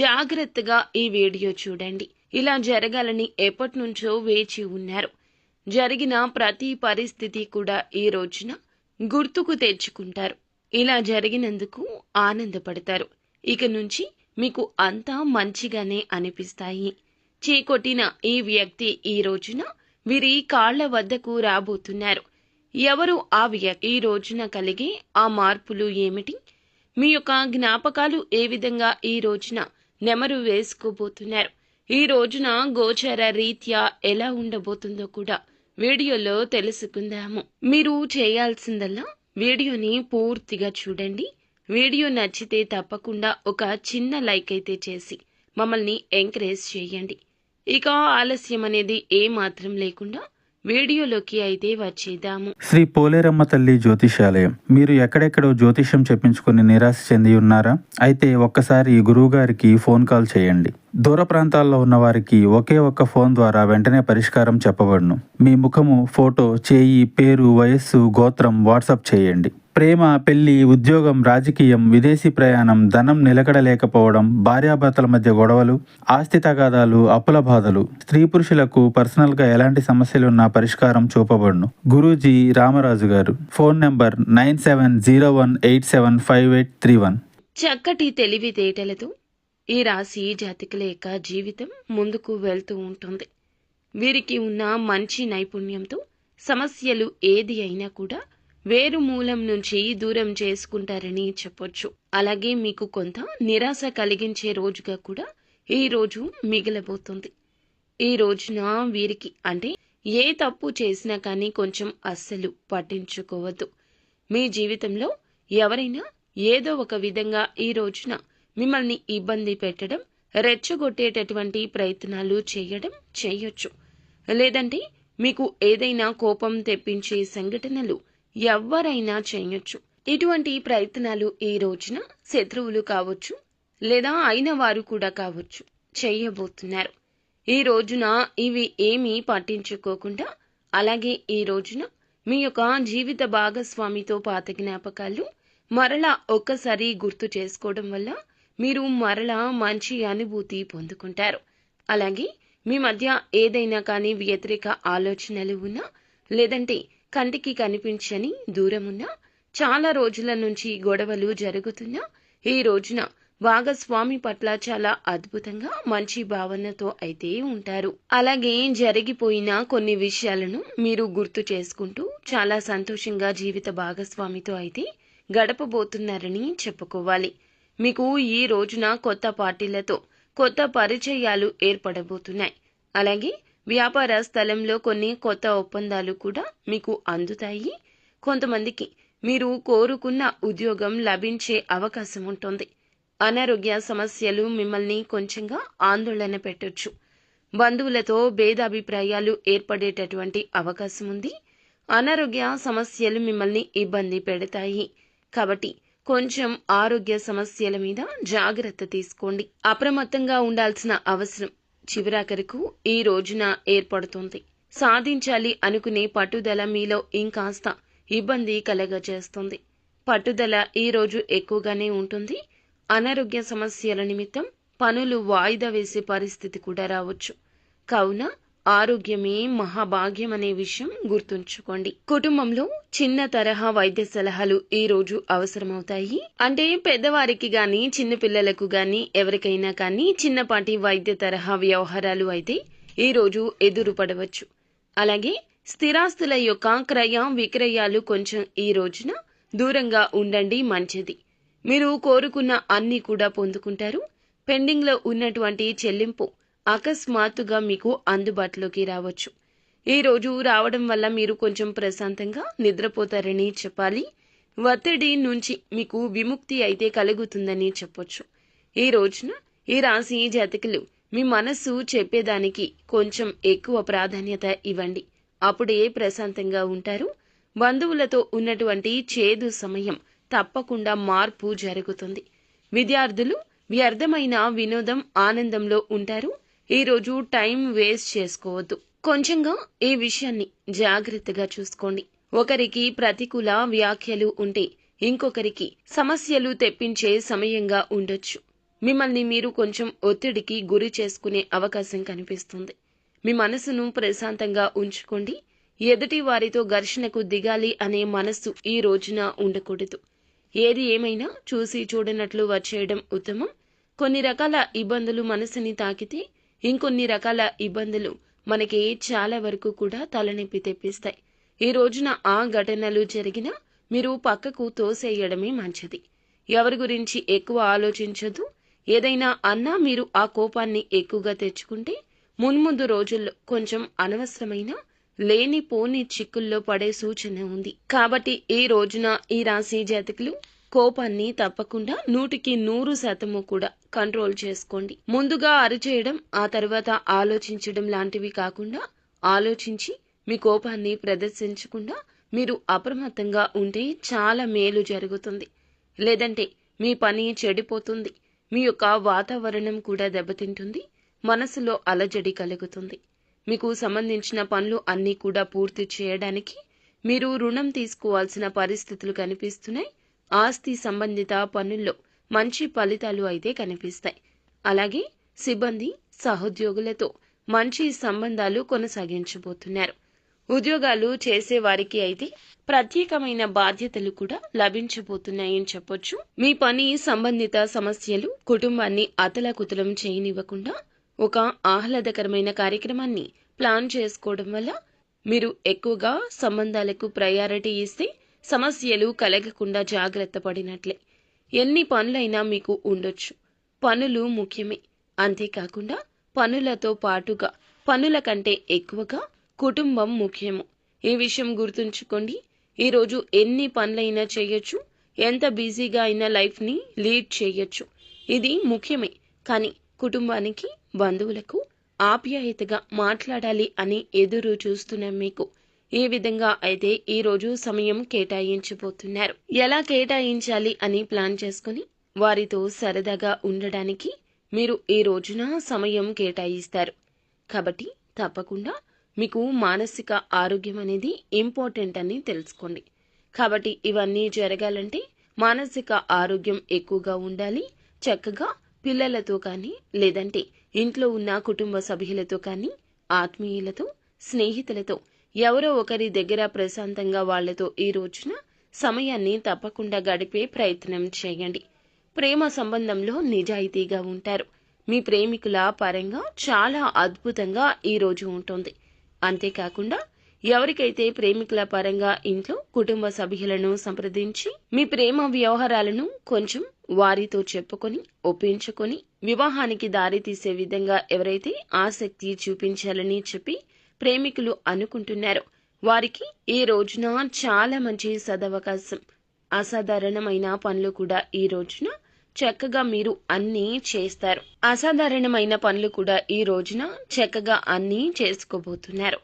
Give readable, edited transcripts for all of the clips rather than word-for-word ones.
జాగ్రత్తగా ఈ వీడియో చూడండి. ఇలా జరగాలని ఎప్పటినుంచో వేచి ఉన్నారు. జరిగిన ప్రతి పరిస్థితి కూడా ఈ రోజున గుర్తుకు తెచ్చుకుంటారు. ఇలా జరిగినందుకు ఆనందపడతారు. ఇక నుంచి మీకు అంతా మంచిగానే అనిపిస్తాయి. చీకొట్టిన ఈ వ్యక్తి ఈ రోజున వీరి కాళ్ల వద్దకు రాబోతున్నారు. ఎవరు ఆ వ్యక్తి? ఈ రోజున కలిగే ఆ మార్పులు ఏమిటి? మీ యొక్క జ్ఞాపకాలు ఏ విధంగా ఈ రోజున నెమరు వేసుకోబోతున్నారు? ఈ రోజున గోచర రీత్యా ఎలా ఉండబోతుందో కూడా వీడియోలో తెలుసుకుందాము. మీరు చేయాల్సిందల్లా వీడియోని పూర్తిగా చూడండి. వీడియో నచ్చితే తప్పకుండా ఒక చిన్న లైక్ అయితే చేసి మమ్మల్ని ఎంకరేజ్ చేయండి. ఇక ఆలస్యం అనేది ఏమాత్రం లేకుండా వీడియోలోకి అయితే వచ్చేద్దాము. శ్రీ పోలేరమ్మ తల్లి జ్యోతిషాలయం. మీరు ఎక్కడెక్కడో జ్యోతిష్యం చెప్పించుకుని నిరాశ చెంది ఉన్నారా? అయితే ఒక్కసారి గురువు గారికి ఫోన్ కాల్ చేయండి. దూర ప్రాంతాల్లో ఉన్న వారికి ఒకే ఒక్క ఫోన్ ద్వారా వెంటనే పరిష్కారం చెప్పబడును. మీ ముఖము, ఫోటో, చేయి, పేరు, వయస్సు, గోత్రం వాట్సాప్ చేయండి. ప్రేమ, పెళ్లి, ఉద్యోగం, రాజకీయం, విదేశీ ప్రయాణం, ధనం నిలకడలేకపోవడం, భార్యాభర్తల మధ్య గొడవలు, ఆస్తి తగాదాలు, అప్పుల బాధలు, స్త్రీ పురుషులకు పర్సనల్గా ఎలాంటి సమస్యలున్నా పరిష్కారం చూపబడును. గురూజీ రామరాజు గారు. Phone number 9701875831. చక్కటి తెలివితేటలతో ఈ రాశి జాతకుల యొక్క జీవితం ముందుకు వెళ్తూ ఉంటుంది. వీరికి ఉన్న మంచి నైపుణ్యంతో సమస్యలు ఏది అయినా కూడా వేరు మూలం నుంచి దూరం చేసుకుంటారని చెప్పొచ్చు. అలాగే మీకు కొంత నిరాశ కలిగించే రోజుగా కూడా ఈ రోజు మిగలబోతుంది. ఈ రోజున వీరికి అంటే ఏ తప్పు చేసినా కానీ కొంచెం అస్సలు పట్టించుకోవద్దు. మీ జీవితంలో ఎవరైనా ఏదో ఒక విధంగా ఈ రోజున మిమ్మల్ని ఇబ్బంది పెట్టడం, రెచ్చగొట్టేటటువంటి ప్రయత్నాలు చేయొచ్చు. లేదంటే మీకు ఏదైనా కోపం తెప్పించే సంఘటనలు ఎవరైనా చేయొచ్చు. ఇటువంటి ప్రయత్నాలు ఈ రోజున శత్రువులు కావచ్చు, లేదా అయిన వారు కూడా కావచ్చు, చేయబోతున్నారు. ఈ రోజున ఇవి ఏమీ పట్టించుకోకుండా అలాగే ఈ రోజున మీ యొక్క జీవిత భాగస్వామితో పాత జ్ఞాపకాలు మరలా ఒక్కసారి గుర్తు చేసుకోవడం వల్ల మీరు మరలా మంచి అనుభూతి పొందుకుంటారు. అలాగే మీ మధ్య ఏదైనా కానీ వ్యతిరేక ఆలోచనలు ఉన్నా, లేదంటే కంటికి కనిపించని దూరమున్నా, చాలా రోజుల నుంచి గొడవలు జరుగుతున్నా ఈ రోజున భాగస్వామి పట్ల చాలా అద్భుతంగా మంచి భావనతో అయితే ఉంటారు. అలాగే జరిగిపోయిన కొన్ని విషయాలను మీరు గుర్తు చేసుకుంటూ చాలా సంతోషంగా జీవిత భాగస్వామితో అయితే గడపబోతున్నారని చెప్పుకోవాలి. మీకు ఈ రోజున కొత్త పార్టీలతో కొత్త పరిచయాలు ఏర్పడబోతున్నాయి. అలాగే వ్యాపార స్థలంలో కొన్ని కొత్త ఒప్పందాలు కూడా మీకు అందుతాయి. కొంతమందికి మీరు కోరుకున్న ఉద్యోగం లభించే అవకాశం ఉంటుంది. అనారోగ్య సమస్యలు మిమ్మల్ని కొంచెంగా ఆందోళన పెట్టొచ్చు. బంధువులతో భేదాభిప్రాయాలు ఏర్పడేటటువంటి అవకాశం ఉంది. అనారోగ్య సమస్యలు మిమ్మల్ని ఇబ్బంది పెడతాయి. కాబట్టి కొంచెం ఆరోగ్య సమస్యల మీద జాగ్రత్త తీసుకోండి. అప్రమత్తంగా ఉండాల్సిన అవసరం చివరాఖరకు ఈ రోజున ఏర్పడుతుంది. సాధించాలి అనుకునే పట్టుదల మీలో ఇంకాస్త ఇబ్బంది కలగజేస్తుంది. పట్టుదల ఈ రోజు ఎక్కువగానే ఉంటుంది. అనారోగ్య సమస్యల నిమిత్తం పనులు వాయిదా వేసే పరిస్థితి కూడా రావచ్చు. కావున ఆరోగ్యమే మహాభాగ్యం అనే విషయం గుర్తుంచుకోండి. కుటుంబంలో చిన్న తరహా వైద్య సలహాలు ఈ రోజు అవసరమవుతాయి. అంటే పెద్దవారికి గాని, చిన్న పిల్లలకు గాని, ఎవరికైనా కానీ చిన్నపాటి వైద్య తరహా వ్యవహారాలు అయితే ఈ రోజు ఎదురుపడవచ్చు. అలాగే స్థిరాస్తుల యొక్క క్రయ విక్రయాలు కొంచెం ఈ రోజున దూరంగా ఉండండి, మంచిది. మీరు కోరుకున్న అన్ని కూడా పొందుకుంటారు. పెండింగ్ లో ఉన్నటువంటి చెల్లింపు అకస్మాత్తుగా మీకు అందుబాటులోకి రావచ్చు. ఈ రోజు రావడం వల్ల మీరు కొంచెం ప్రశాంతంగా నిద్రపోతారని చెప్పాలి. ఒత్తిడి నుంచి మీకు విముక్తి అయితే కలుగుతుందని చెప్పొచ్చు. ఈ రోజున ఈ రాశి జాతకులు మీ మనస్సు చెప్పేదానికి కొంచెం ఎక్కువ ప్రాధాన్యత ఇవ్వండి. అప్పుడే ప్రశాంతంగా ఉంటారు. బంధువులతో ఉన్నటువంటి చేదు సమయం తప్పకుండా మార్పు జరుగుతుంది. విద్యార్థులు వ్యర్థమైన వినోదం, ఆనందంలో ఉంటారు. ఈ రోజు టైం వేస్ట్ చేసుకోవద్దు. కొంచెంగా ఈ విషయాన్ని జాగ్రత్తగా చూసుకోండి. ఒకరికి ప్రతికూల వ్యాఖ్యలు ఉంటే ఇంకొకరికి సమస్యలు తెప్పించే సమయంగా ఉండొచ్చు. మిమ్మల్ని మీరు కొంచెం ఒత్తిడికి గురి చేసుకునే అవకాశం కనిపిస్తుంది. మీ మనసును ప్రశాంతంగా ఉంచుకోండి. ఎదుటి వారితో ఘర్షణకు దిగాలి అనే మనస్సు ఈ రోజున ఉండకూడదు. ఏది ఏమైనా చూసి చూడనట్లు వచ్చేయడం ఉత్తమం. కొన్ని రకాల ఇబ్బందులు మనసుని తాకితే ఇంకొన్ని రకాల ఇబ్బందులు మనకి చాలా వరకు కూడా తలనొప్పి తెప్పిస్తాయి. ఈ రోజున ఆ ఘటనలు జరిగినా మీరు పక్కకు తోసేయడమే మంచిది. ఎవరి గురించి ఎక్కువ ఆలోచించొద్దు. ఏదైనా అన్నా మీరు ఆ కోపాన్ని ఎక్కువగా తెచ్చుకుంటే మున్ముందు రోజుల్లో కొంచెం అనవసరమైన లేనిపోని చిక్కుల్లో పడే సూచన ఉంది. కాబట్టి ఈ రోజున ఈ రాశి జాతకులు కోపాన్ని తప్పకుండా 100% కూడా కంట్రోల్ చేసుకోండి. ముందుగా అరిచేయడం, ఆ తర్వాత ఆలోచించడం లాంటివి కాకుండా ఆలోచించి మీ కోపాన్ని ప్రదర్శించకుండా మీరు అప్రమత్తంగా ఉంటే చాలా మేలు జరుగుతుంది. లేదంటే మీ పని చెడిపోతుంది. మీ యొక్క వాతావరణం కూడా దెబ్బతింటుంది. మనసులో అలజడి కలుగుతుంది. మీకు సంబంధించిన పనులు అన్నీ కూడా పూర్తి చేయడానికి మీరు రుణం తీసుకోవాల్సిన పరిస్థితులు కనిపిస్తున్నాయి. ఆస్తి సంబంధిత పనుల్లో మంచి ఫలితాలు అయితే కనిపిస్తాయి. అలాగే సిబ్బంది, సహోద్యోగులతో మంచి సంబంధాలు కొనసాగించబోతున్నారు. ఉద్యోగాలు చేసేవారికి అయితే ప్రత్యేకమైన బాధ్యతలు కూడా లభించబోతున్నాయని చెప్పొచ్చు. మీ పని సంబంధిత సమస్యలు కుటుంబాన్ని అతలాకుతలం చేయనివ్వకుండా ఒక ఆహ్లాదకరమైన కార్యక్రమాన్ని ప్లాన్ చేసుకోవడం వల్ల మీరు ఎక్కువగా సంబంధాలకు ప్రయారిటీ ఇస్తే సమస్యలు కలగకుండా జాగ్రత్త పడినట్లే. ఎన్ని పనులైనా మీకు ఉండొచ్చు. పనులు ముఖ్యమే. అంతేకాకుండా పనులతో పాటుగా పనుల కంటే ఎక్కువగా కుటుంబం ముఖ్యము. ఈ విషయం గుర్తుంచుకోండి. ఈరోజు ఎన్ని పనులైనా చేయొచ్చు. ఎంత బిజీగా అయినా లైఫ్ని లీడ్ చేయొచ్చు. ఇది ముఖ్యమే. కానీ కుటుంబానికి, బంధువులకు ఆప్యాయతగా మాట్లాడాలి అని ఎదురు చూస్తున్న మీకు ఈ విధంగా అయితే ఈ రోజు సమయం కేటాయించబోతున్నారు. ఎలా కేటాయించాలి అని ప్లాన్ చేసుకుని వారితో సరదాగా ఉండడానికి మీరు ఈ రోజున సమయం కేటాయిస్తారు. కాబట్టి తప్పకుండా మీకు మానసిక ఆరోగ్యం అనేది ఇంపార్టెంట్ అని తెలుసుకోండి. కాబట్టి ఇవన్నీ జరగాలంటే మానసిక ఆరోగ్యం ఎక్కువగా ఉండాలి. చక్కగా పిల్లలతో కానీ, లేదంటే ఇంట్లో ఉన్న కుటుంబ సభ్యులతో కానీ, ఆత్మీయులతో, స్నేహితులతో ఎవరో ఒకరి దగ్గర ప్రశాంతంగా వాళ్లతో ఈ రోజున సమయాన్ని తప్పకుండా గడిపే ప్రయత్నం చేయండి. ప్రేమ సంబంధంలో నిజాయితీగా ఉంటారు. మీ ప్రేమికుల పరంగా చాలా అద్భుతంగా ఈ రోజు ఉంటుంది. అంతేకాకుండా ఎవరికైతే ప్రేమికుల పరంగా ఇంట్లో కుటుంబ సభ్యులను సంప్రదించి మీ ప్రేమ వ్యవహారాలను కొంచెం వారితో చెప్పుకొని ఒప్పించుకొని వివాహానికి దారి తీసే విధంగా ఎవరైతే ఆసక్తి చూపించాలని చెప్పి ప్రేమికులు అనుకుంటున్నారో వారికి ఈ రోజున చాలా మంచి సదవకాశం. అసాధారణమైన పనులు కూడా ఈ రోజున చక్కగా మీరు అన్నీ చేస్తారు. అసాధారణమైన పనులు కూడా ఈ రోజున చక్కగా అన్నీ చేసుకోబోతున్నారు.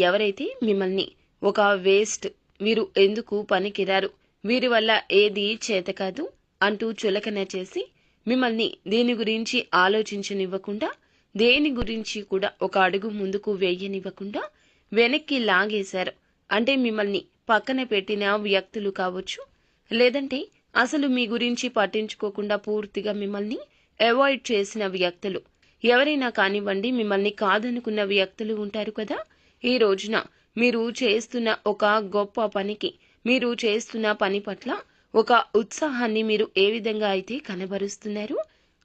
ఎవరైతే మిమ్మల్ని ఒక వేస్ట్, వీరు ఎందుకు పనికిరారు, వీరి వల్ల ఏది చేత కాదు అంటూ చులకన చేసి మిమ్మల్ని దేని గురించి ఆలోచించనివ్వకుండా, దేని గురించి కూడా ఒక అడుగు ముందుకు వేయనివ్వకుండా వెనక్కి లాగేశారు. అంటే మిమ్మల్ని పక్కన పెట్టిన వ్యక్తులు కావచ్చు, లేదంటే అసలు మీ గురించి పట్టించుకోకుండా పూర్తిగా మిమ్మల్ని అవాయిడ్ చేసిన వ్యక్తులు ఎవరైనా కానివ్వండి, మిమ్మల్ని కాదనుకున్న వ్యక్తులు ఉంటారు కదా. ఈ రోజున మీరు చేస్తున్న ఒక గొప్ప పనికి, మీరు చేస్తున్న పని పట్ల ఒక ఉత్సాహాన్ని మీరు ఏ విధంగా అయితే కనబరుస్తున్నారు,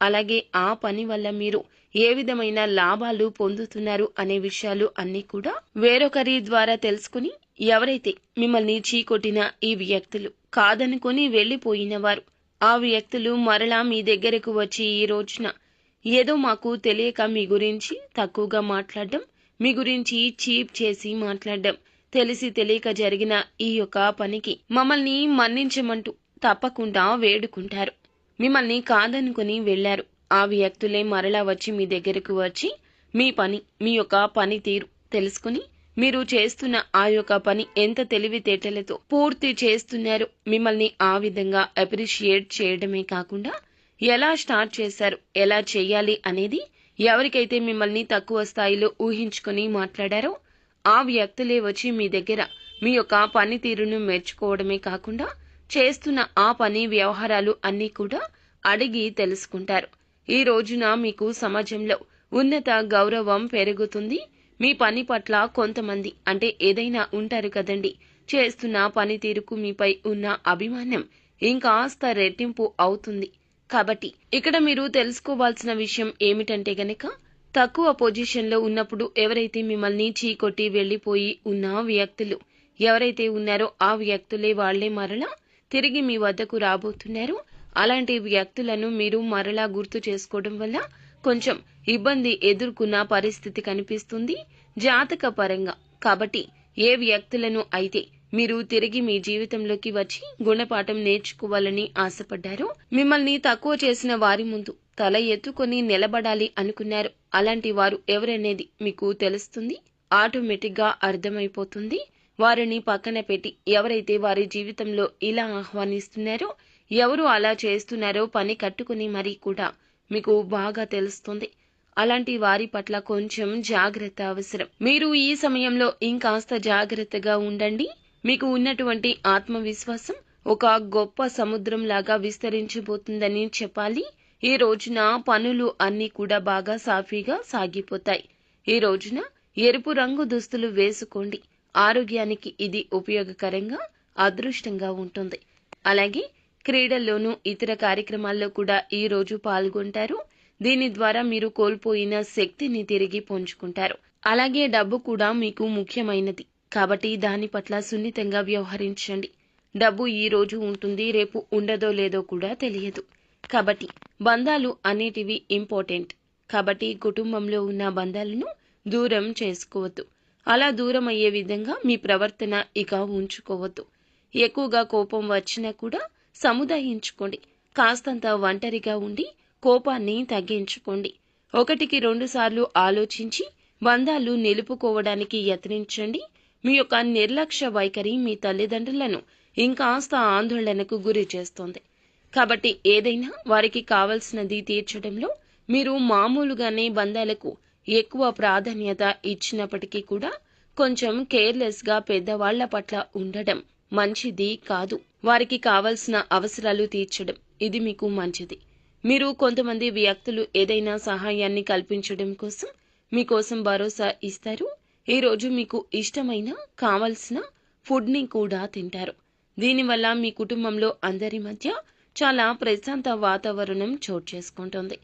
అలాగే ఆ పని వల్ల మీరు ఏ విధమైన లాభాలు పొందుతున్నారు అనే విషయాలు అన్నీ కూడా వేరొకరి ద్వారా తెలుసుకుని, ఎవరైతే మిమ్మల్ని చీకొట్టిన ఈ వ్యక్తులు, కాదనుకొని వెళ్లిపోయిన వారు, ఆ వ్యక్తులు మరలా మీ దగ్గరకు వచ్చి ఈ రోజున ఏదో మాకు తెలియక మీ గురించి తక్కువగా మాట్లాడడం, మీ గురించి చీప్ చేసి మాట్లాడడం, తెలిసి తెలియక జరిగిన ఈ యొక్క పనికి మమ్మల్ని మన్నించమంటూ తప్పకుండా వేడుకుంటారు. మిమ్మల్ని కాదనుకుని వెళ్లారు. ఆ వ్యక్తులే మరలా వచ్చి మీ దగ్గరకు వచ్చి మీ పని, మీ యొక్క పనితీరు తెలుసుకుని మీరు చేస్తున్న ఆ యొక్క పని ఎంత తెలివితేటలతో పూర్తి చేస్తున్నారు, మిమ్మల్ని ఆ విధంగా అప్రిషియేట్ చేయడమే కాకుండా ఎలా స్టార్ట్ చేశారు, ఎలా చేయాలి అనేది ఎవరికైతే మిమ్మల్ని తక్కువ స్థాయిలో ఊహించుకుని మాట్లాడారో ఆ వ్యక్తులే వచ్చి మీ దగ్గర మీ యొక్క పనితీరును మెచ్చుకోవడమే కాకుండా చేస్తున్న ఆ పని వ్యవహారాలు అన్నీ కూడా అడిగి తెలుసుకుంటారు. ఈ రోజున మీకు సమాజంలో ఉన్నత గౌరవం పెరుగుతుంది. మీ పని పట్ల కొంతమంది అంటే ఏదైనా ఉంటారు కదండి, చేస్తున్న పనితీరుకు మీపై ఉన్న అభిమానం ఇంకాస్త రెట్టింపు అవుతుంది. కాబట్టి ఇక్కడ మీరు తెలుసుకోవాల్సిన విషయం ఏమిటంటే గనక, తక్కువ పొజిషన్లో ఉన్నప్పుడు ఎవరైతే మిమ్మల్ని చీకొట్టి వెళ్లిపోయి ఉన్న వ్యక్తులు ఎవరైతే ఉన్నారో ఆ వ్యక్తులే వాళ్లే మరలా తిరిగి మీ వద్దకు రాబోతున్నారు. అలాంటి వ్యక్తులను మీరు మరలా గుర్తు చేసుకోవడం వల్ల కొంచెం ఇబ్బంది ఎదుర్కొన్న పరిస్థితి కనిపిస్తుంది జాతక పరంగా. కాబట్టి ఏ వ్యక్తులను అయితే మీరు తిరిగి మీ జీవితంలోకి వచ్చి గుణపాఠం నేర్చుకోవాలని ఆశపడ్డారో, మిమ్మల్ని తక్కువ చేసిన వారి ముందు తల ఎత్తుకొని నిలబడాలి అనుకున్నారు, అలాంటి వారు ఎవరనేది మీకు తెలుస్తుంది. ఆటోమేటిక్ గా అర్థమైపోతుంది. వారిని పక్కన పెట్టి ఎవరైతే వారి జీవితంలో ఇలా ఆహ్వానిస్తున్నారో, ఎవరు అలా చేస్తున్నారో పని కట్టుకుని మరీ కూడా మీకు బాగా తెలుస్తుంది. అలాంటి వారి పట్ల కొంచెం జాగ్రత్త అవసరం. మీరు ఈ సమయంలో ఇంకాస్త జాగ్రత్తగా ఉండండి. మీకు ఉన్నటువంటి ఆత్మవిశ్వాసం ఒక గొప్ప సముద్రం లాగా విస్తరించబోతుందని చెప్పాలి. ఈ రోజున పనులు అన్నీ కూడా బాగా సాఫీగా సాగిపోతాయి. ఈ రోజున ఎరుపు రంగు దుస్తులు వేసుకోండి. ఆరోగ్యానికి ఇది ఉపయోగకరంగా, అదృష్టంగా ఉంటుంది. అలాగే క్రీడల్లోనూ ఇతర కార్యక్రమాల్లో కూడా ఈ రోజు పాల్గొంటారు. దీని ద్వారా మీరు కోల్పోయిన శక్తిని తిరిగి పుంజుకుంటారు. అలాగే డబ్బు కూడా మీకు ముఖ్యమైనది కాబట్టి దాని పట్ల సున్నితంగా వ్యవహరించండి. డబ్బు ఈ రోజు ఉంటుంది, రేపు ఉండదో లేదో కూడా తెలియదు. కాబట్టి బంధాలు అనేటివి ఇంపార్టెంట్. కాబట్టి కుటుంబంలో ఉన్న బంధాలను దూరం చేసుకోవద్దు. అలా దూరం అయ్యే విధంగా మీ ప్రవర్తన ఇక ఉంచుకోవద్దు. ఎక్కువగా కోపం వచ్చినా కూడా సముదాయించుకోండి. కాస్తంత ఒంటరిగా ఉండి కోపాన్ని తగ్గించుకోండి. 1-2 సార్లు ఆలోచించి బంధాలు నిలుపుకోవడానికి యత్నించండి. మీ యొక్క నిర్లక్ష్య వైఖరి మీ తల్లిదండ్రులను ఇంకాస్త ఆందోళనకు గురి చేస్తోంది. కాబట్టి ఏదైనా వారికి కావలసినది తీర్చడంలో మీరు మామూలుగానే బంధాలకు ఎక్కువ ప్రాధాన్యత ఇచ్చినప్పటికీ కూడా కొంచెం కేర్లెస్ గా పెద్దవాళ్ల పట్ల ఉండడం మంచిది కాదు. వారికి కావలసిన అవసరాలు తీర్చడం ఇది మీకు మంచిది. మీరు కొంతమంది వ్యక్తులు ఏదైనా సహాయాన్ని కల్పించడం కోసం మీకోసం భరోసా ఇస్తారు. ఈ రోజు మీకు ఇష్టమైన కావలసిన ఫుడ్ ని కూడా తింటారు. దీనివల్ల మీ కుటుంబంలో అందరి మధ్య చాలా ప్రశాంత వాతావరణం చోటు చేసుకుంటుంది.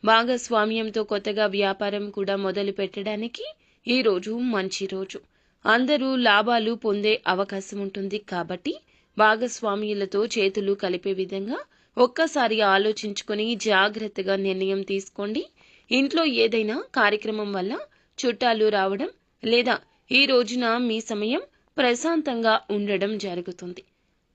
భాగస్వామ్యంతో కొత్తగా వ్యాపారం కూడా మొదలు పెట్టడానికి ఈ రోజు మంచి రోజు. అందరూ లాభాలు పొందే అవకాశం ఉంటుంది. కాబట్టి భాగస్వామ్యులతో చేతులు కలిపే విధంగా ఒక్కసారి ఆలోచించుకొని జాగ్రత్తగా నిర్ణయం తీసుకోండి. ఇంట్లో ఏదైనా కార్యక్రమం వల్ల చుట్టాలు రావడం లేదా ఈ రోజున మీ సమయం ప్రశాంతంగా ఉండడం జరుగుతుంది.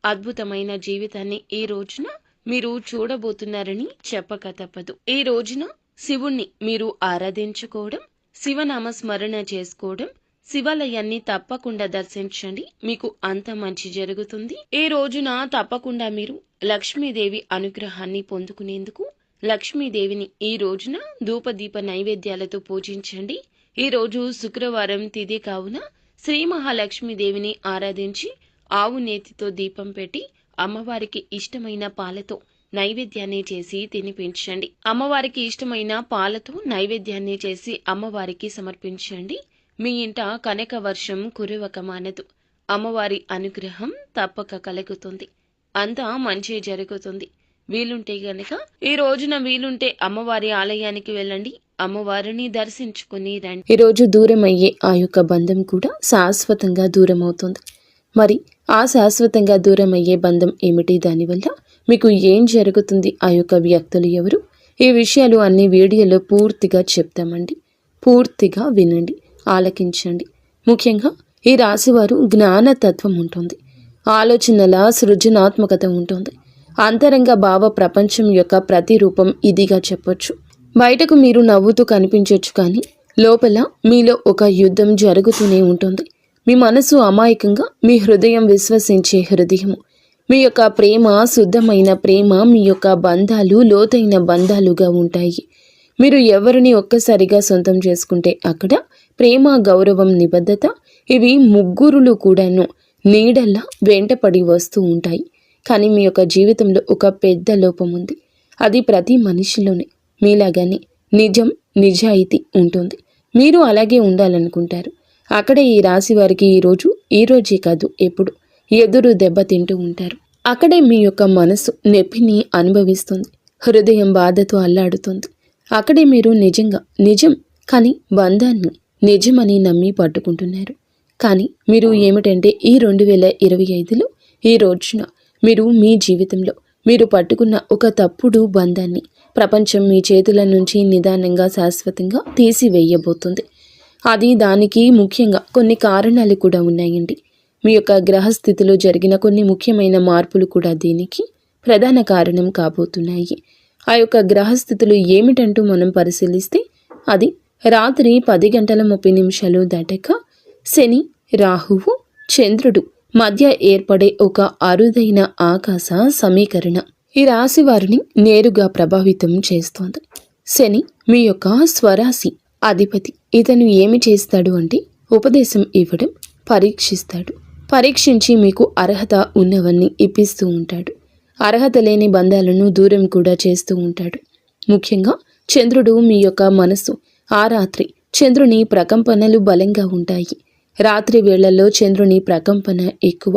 అద్భుతమైన జీవితాన్ని ఈ రోజున మీరు చూడబోతున్నారని చెప్పక తప్పదు. ఈ రోజున శివుణ్ణి మీరు ఆరాధించుకోవడం, శివనామ స్మరణ చేసుకోవడం, శివాలయాన్ని తప్పకుండా దర్శించండి. మీకు అంత మంచి జరుగుతుంది. ఈ రోజున తప్పకుండా మీరు లక్ష్మీదేవి అనుగ్రహాన్ని పొందుకునేందుకు లక్ష్మీదేవిని ఈ రోజున ధూపదీప నైవేద్యాలతో పూజించండి. ఈ రోజు శుక్రవారం తిథి కావున శ్రీ మహాలక్ష్మీదేవిని ఆరాధించి ఆవు నేతితో దీపం పెట్టి అమ్మవారికి ఇష్టమైన పాలతో నైవేద్యాన్ని చేసి తినిపించండి. అమ్మవారికి ఇష్టమైన పాలతో నైవేద్యాన్ని చేసి అమ్మవారికి సమర్పించండి. మీ ఇంట కనక వర్షం కురవక మానదు. అమ్మవారి అనుగ్రహం తప్పక కలుగుతుంది. అంతా మంచి జరుగుతుంది. వీలుంటే గనక ఈ రోజున వీలుంటే అమ్మవారి ఆలయానికి వెళ్ళండి. అమ్మవారిని దర్శించుకుని రండి. ఈ రోజు దూరం అయ్యే ఆ యొక్క బంధం కూడా శాశ్వతంగా దూరం అవుతుంది. మరి ఆ శాశ్వతంగా దూరం అయ్యే బంధం ఏమిటి, దానివల్ల మీకు ఏం జరుగుతుంది, ఆ యొక్క వ్యక్తులు ఎవరు, ఈ విషయాలు అన్ని వీడియోలో పూర్తిగా చెప్తామండి. పూర్తిగా వినండి, ఆలకించండి. ముఖ్యంగా ఈ రాశివారు జ్ఞానతత్వం ఉంటుంది, ఆలోచనల సృజనాత్మకత ఉంటుంది. అంతరంగ భావ ప్రపంచం యొక్క ప్రతిరూపం ఇదిగా చెప్పొచ్చు. బయటకు మీరు నవ్వుతూ కనిపించవచ్చు, కానీ లోపల మీలో ఒక యుద్ధం జరుగుతూనే ఉంటుంది. మీ మనసు అమాయకంగా, మీ హృదయం విశ్వసించే హృదయము. మీ యొక్క ప్రేమ శుద్ధమైన ప్రేమ, మీ యొక్క బంధాలు లోతైన బంధాలుగా ఉంటాయి. మీరు ఎవరిని ఒక్కసారిగా సొంతం చేసుకుంటే అక్కడ ప్రేమ, గౌరవం, నిబద్ధత ఇవి ముగ్గురులు కూడాను నీడల్లా వెంటపడి వస్తూ ఉంటాయి. కానీ మీ యొక్క జీవితంలో ఒక పెద్ద లోపం ఉంది. అది ప్రతి మనిషిలోనే మీలాగానే నిజం, నిజాయితీ ఉంటుంది. మీరు అలాగే ఉండాలనుకుంటారు. అక్కడే ఈ రాశి వారికి ఈ రోజే కాదు ఎప్పుడు ఎదురు దెబ్బ తింటూ ఉంటారు. అక్కడే మీ యొక్క మనసు నొప్పిని అనుభవిస్తుంది. హృదయం బాధతో అల్లాడుతుంది. అక్కడే మీరు నిజం కానీ బంధాన్ని నిజమని నమ్మి పట్టుకుంటున్నారు. కానీ మీరు ఏమిటంటే ఈ 2025లో ఈ రోజున మీరు మీ జీవితంలో మీరు పట్టుకున్న ఒక తప్పుడు బంధాన్ని ప్రపంచం మీ చేతుల నుంచి నిదానంగా శాశ్వతంగా తీసివేయబోతుంది. దానికి ముఖ్యంగా కొన్ని కారణాలు కూడా ఉన్నాయండి. మీ యొక్క గ్రహస్థితిలో జరిగిన కొన్ని ముఖ్యమైన మార్పులు కూడా దీనికి ప్రధాన కారణం కాబోతున్నాయి. ఆ యొక్క గ్రహస్థితులు ఏమిటంటూ మనం పరిశీలిస్తే అది రాత్రి 10:30 దాటాక శని, రాహువు, చంద్రుడు మధ్య ఏర్పడే ఒక అరుదైన ఆకాశ సమీకరణ ఈ రాశి వారిని నేరుగా ప్రభావితం చేస్తోంది. శని మీ యొక్క స్వరాశి అధిపతి. ఇతను ఏమి చేస్తాడు అంటే ఉపదేశం ఇవ్వడం, పరీక్షిస్తాడు. పరీక్షించి మీకు అర్హత ఉన్నవన్నీ ఇప్పిస్తూ ఉంటాడు. అర్హత లేని బంధాలను దూరం కూడా చేస్తూ ఉంటాడు. ముఖ్యంగా చంద్రుడు మీ యొక్క మనసు. ఆ రాత్రి చంద్రుని ప్రకంపనలు బలంగా ఉంటాయి. రాత్రి వేళల్లో చంద్రుని ప్రకంపన ఎక్కువ.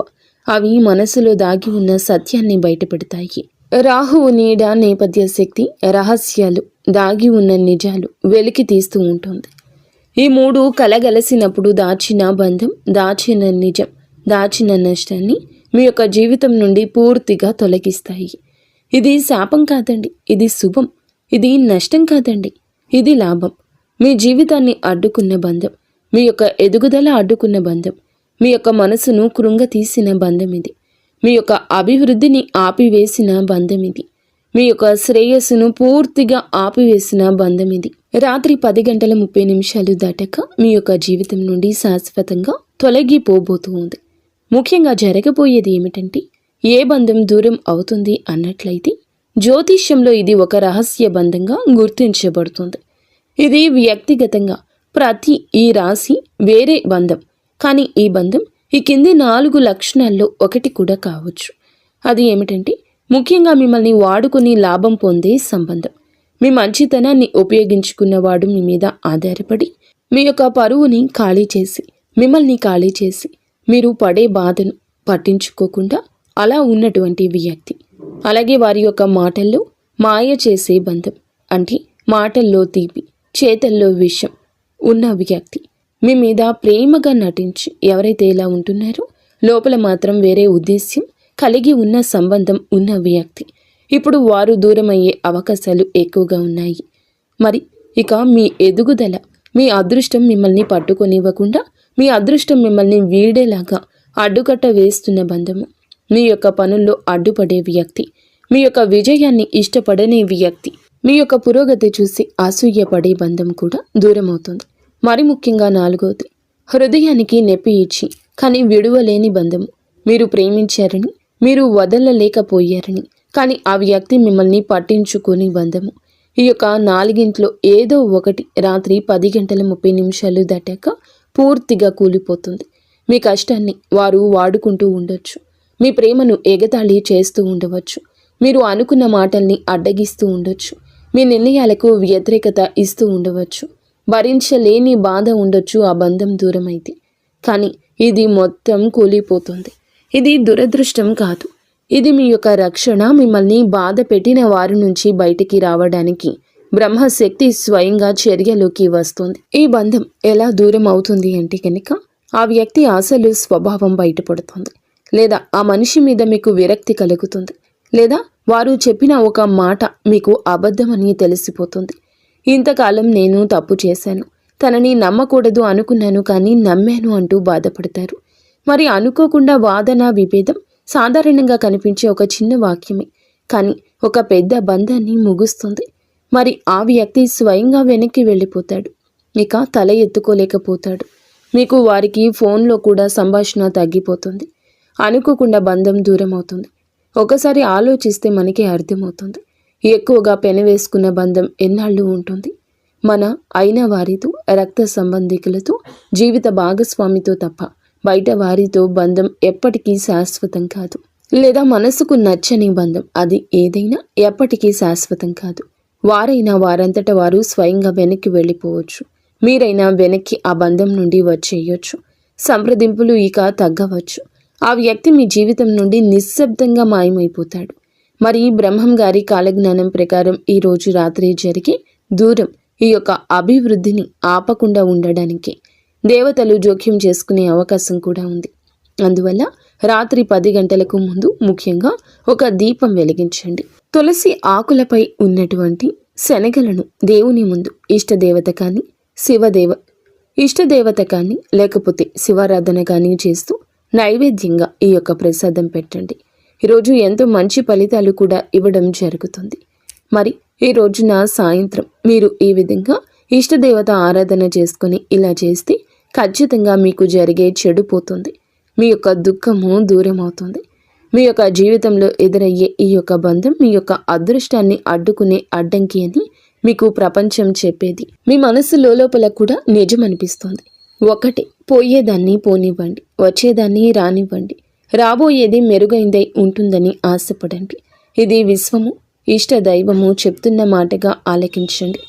అవి మనసులో దాగి ఉన్న సత్యాన్ని బయటపెడతాయి. రాహువు నీడ నేపథ్య శక్తి, రహస్యాలు, దాగి ఉన్న నిజాలు వెలికి తీస్తూ ఉంటుంది. ఈ మూడు కలగలసినప్పుడు దాచిన బంధం, దాచిన నిజం, దాచిన నష్టాన్ని మీ యొక్క జీవితం నుండి పూర్తిగా తొలగిస్తాయి. ఇది శాపం కాదండి, ఇది శుభం. ఇది నష్టం కాదండి, ఇది లాభం. మీ జీవితాన్ని అడ్డుకున్న బంధం, మీ యొక్క ఎదుగుదల అడ్డుకున్న బంధం, మీ యొక్క మనసును కృంగతీసిన బంధం ఇది. మీ యొక్క అభివృద్ధిని ఆపివేసిన బంధం ఇది. మీ యొక్క శ్రేయస్సును పూర్తిగా ఆపివేసిన బంధం ఇది. రాత్రి 10:30 దాటాక మీ యొక్క జీవితం నుండి శాశ్వతంగా తొలగిపోబోతూ ఉంది. ముఖ్యంగా జరగబోయేది ఏమిటంటే ఏ బంధం దూరం అవుతుంది అన్నట్లయితే జ్యోతిష్యంలో ఇది ఒక రహస్య బంధంగా గుర్తించబడుతుంది. ఇది వ్యక్తిగతంగా ప్రతి ఈ రాశి వేరే బంధం. కానీ ఈ బంధం ఈ కింది 4 లక్షణాల్లో ఒకటి కూడా కావచ్చు. అది ఏమిటంటే ముఖ్యంగా మిమ్మల్ని వాడుకొని లాభం పొందే సంబంధం. మీ మంచితనాన్ని ఉపయోగించుకున్నవాడు మీ మీద ఆధారపడి మీ యొక్క పరువుని ఖాళీ చేసి, మిమ్మల్ని ఖాళీ చేసి, మీరు పడే బాధను పట్టించుకోకుండా అలా ఉన్నటువంటి వ్యక్తి. అలాగే వారి యొక్క మాటల్లో మాయ చేసే బంధం, అంటే మాటల్లో తీపి, చేతల్లో విషం ఉన్న వ్యక్తి. మీ మీద ప్రేమగా నటించి ఎవరైతే ఇలా ఉంటున్నారో లోపల మాత్రం వేరే ఉద్దేశ్యం కలిగి ఉన్న సంబంధం ఉన్న వ్యక్తి. ఇప్పుడు వారు దూరమయ్యే అవకాశాలు ఎక్కువగా ఉన్నాయి. మరి ఇక మీ ఎదుగుదల, మీ అదృష్టం మిమ్మల్ని పట్టుకొనివ్వకుండా మీ అదృష్టం మిమ్మల్ని వీడేలాగా అడ్డుకట్ట వేస్తున్న బంధము, మీ యొక్క పనుల్లో అడ్డుపడే వ్యక్తి, మీ యొక్క విజయాన్ని ఇష్టపడని వ్యక్తి, మీ యొక్క పురోగతి చూసి అసూయపడే బంధం కూడా దూరం అవుతుంది. మరి ముఖ్యంగా 4వది హృదయానికి నొప్పి ఇచ్చి కానీ విడువలేని బంధము. మీరు ప్రేమించారని, మీరు వదలలేకపోయారని, కానీ ఆ వ్యక్తి మిమ్మల్ని పట్టించుకుని బంధము. ఈ యొక్క 4గింట్లో ఏదో ఒకటి రాత్రి 10:30 దాటాక పూర్తిగా కూలిపోతుంది. మీ కష్టాన్ని వారు వాడుకుంటూ ఉండొచ్చు. మీ ప్రేమను ఎగతాళి చేస్తూ ఉండవచ్చు. మీరు అనుకున్న మాటల్ని అడ్డగిస్తూ ఉండొచ్చు. మీ నిర్ణయాలకు వ్యతిరేకత ఇస్తూ ఉండవచ్చు. భరించలేని బాధ ఉండొచ్చు ఆ బంధం దూరమైతే. కానీ ఇది మొత్తం కూలిపోతుంది. ఇది దురదృష్టం కాదు, ఇది మీ యొక్క రక్షణ. మిమ్మల్ని బాధ పెట్టిన వారి నుంచి బయటికి రావడానికి బ్రహ్మశక్తి స్వయంగా చర్యలోకి వస్తుంది. ఈ బంధం ఎలా దూరం అవుతుంది అంటే కనుక ఆ వ్యక్తి అసలు స్వభావం బయటపడుతుంది, లేదా ఆ మనిషి మీద మీకు విరక్తి కలుగుతుంది, లేదా వారు చెప్పిన ఒక మాట మీకు అబద్ధమని తెలిసిపోతుంది. ఇంతకాలం నేను తప్పు చేశాను, తనని నమ్మకూడదు అనుకున్నాను కానీ నమ్మాను అంటూ బాధపడతారు. మరి అనుకోకుండా వాదన, విభేదం సాధారణంగా కనిపించే ఒక చిన్న వాక్యమే కానీ ఒక పెద్ద బంధాన్ని ముగుస్తుంది. మరి ఆ వ్యక్తి స్వయంగా వెనక్కి వెళ్ళిపోతాడు, ఇక తల ఎత్తుకోలేకపోతాడు. మీకు వారికి ఫోన్లో కూడా సంభాషణ తగ్గిపోతుంది. అనుకోకుండా బంధం దూరం అవుతుంది. ఒకసారి ఆలోచిస్తే మనకి అర్థమవుతుంది. ఎక్కువగా పెనవేసుకున్న బంధం ఎన్నాళ్ళు ఉంటుంది? మన అయిన వారితో, రక్త సంబంధికులతో, జీవిత భాగస్వామితో తప్ప బయట వారితో బంధం ఎప్పటికీ శాశ్వతం కాదు. లేదా మనసుకు నచ్చని బంధం, అది ఏదైనా ఎప్పటికీ శాశ్వతం కాదు. వారైనా వారంతట వారు స్వయంగా వెనక్కి వెళ్ళిపోవచ్చు. మీరైనా వెనక్కి ఆ బంధం నుండి వచ్చేయొచ్చు. సంప్రదింపులు ఇక తగ్గవచ్చు. ఆ వ్యక్తి మీ జీవితం నుండి నిశ్శబ్దంగా మాయమైపోతాడు. మరి బ్రహ్మం గారి కాలజ్ఞానం ప్రకారం ఈ రోజు రాత్రి జరిగే దూరం ఈ యొక్క అభివృద్ధిని ఆపకుండా ఉండడానికి దేవతలు జోక్యం చేసుకునే అవకాశం కూడా ఉంది. అందువల్ల రాత్రి 10 గంటలకు ముందు ముఖ్యంగా ఒక దీపం వెలిగించండి. తులసి ఆకులపై ఉన్నటువంటి శనగలను దేవుని ముందు ఇష్టదేవత కానీ ఇష్టదేవత కానీ లేకపోతే శివారాధన కానీ చేస్తూ నైవేద్యంగా ఈ యొక్క ప్రసాదం పెట్టండి. ఈరోజు ఎంతో మంచి ఫలితాలు కూడా ఇవ్వడం జరుగుతుంది. మరి ఈ రోజున సాయంత్రం మీరు ఈ విధంగా ఇష్టదేవత ఆరాధన చేసుకుని ఇలా చేస్తే ఖచ్చితంగా మీకు జరిగే చెడు పోతుంది. మీ యొక్క దుఃఖము దూరం అవుతుంది. మీ యొక్క జీవితంలో ఎదురయ్యే ఈ యొక్క బంధం మీ యొక్క అదృష్టాన్ని అడ్డుకునే అడ్డంకి అని మీకు ప్రపంచం చెప్పేది మీ మనసు లోపల కూడా నిజమనిపిస్తుంది. ఒకటి, పోయేదాన్ని పోనివ్వండి, వచ్చేదాన్ని రానివ్వండి, రాబోయేది మెరుగైందై ఉంటుందని ఆశపడండి. ఇది విశ్వము, ఇష్ట దైవము చెప్తున్న మాటగా ఆలకించండి.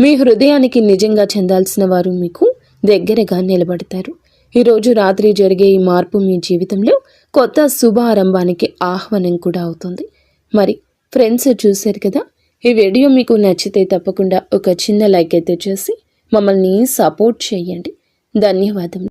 మీ హృదయానికి నిజంగా చెందాల్సిన వారు మీకు దగ్గరగా నిలబడతారు. ఈరోజు రాత్రి జరిగే ఈ మార్పు మీ జీవితంలో కొత్త శుభ ఆరంభానికి ఆహ్వానం కూడా అవుతుంది. మరి ఫ్రెండ్స్, చూశారు కదా, ఈ వీడియో మీకు నచ్చితే తప్పకుండా ఒక చిన్న లైక్ అయితే చేసి మమ్మల్ని సపోర్ట్ చేయండి. ధన్యవాదం.